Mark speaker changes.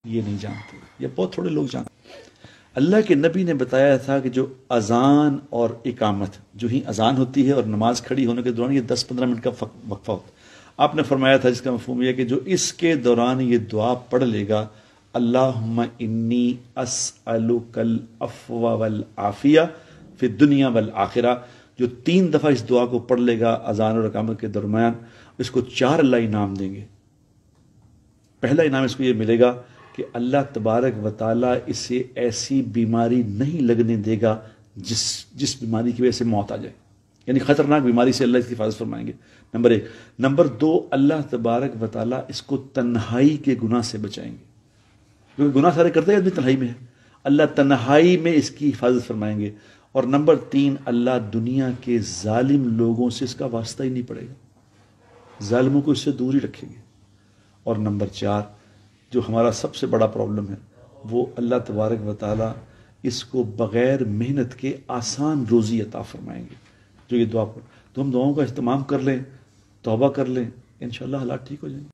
Speaker 1: یہ نہیں جانتے، یہ بہت تھوڑے لوگ جانتے۔ اللہ کے نبی نے بتایا تھا کہ جو اذان اور اقامت، جو ہی اذان ہوتی ہے اور نماز کھڑی ہونے کے دوران یہ 10-15 منٹ کا وقفہ ہوتا ہے، آپ نے فرمایا تھا جس کا مفہوم یہ کہ جو اس کے دوران یہ دعا پڑھ لے گا، اللہم انی اسألک العفو والعافیہ فی الدنیا والآخرہ، جو 3 دفعہ اس دعا کو پڑھ لے گا اذان اور اقامت کے درمیان، اس کو 4 اللہ انعام دیں گے۔ پہلا انعام اس کو یہ ملے گا کہ اللہ تبارک و تعالیٰ اسے ایسی بیماری نہیں لگنے دے گا جس بیماری کی وجہ سے موت آ جائے، یعنی خطرناک بیماری سے اللہ اس کی حفاظت فرمائیں گے، نمبر 1۔ نمبر 2، اللہ تبارک و تعالیٰ اس کو تنہائی کے گناہ سے بچائیں گے، کیونکہ گناہ سارے کرتے ہیں آدمی تنہائی میں ہے، اللہ تنہائی میں اس کی حفاظت فرمائیں گے۔ اور نمبر 3، اللہ دنیا کے ظالم لوگوں سے اس کا واسطہ ہی نہیں پڑے گا، ظالموں کو اس سے دور ہی رکھیں گے۔ اور نمبر 4، جو ہمارا سب سے بڑا پرابلم ہے، وہ اللہ تبارک و تعالیٰ اس کو بغیر محنت کے آسان روزی عطا فرمائیں گے، جو یہ دعا پر۔ تو ہم دعاؤں کا اہتمام کر لیں، توبہ کر لیں، انشاءاللہ حالات ٹھیک ہو جائیں گے۔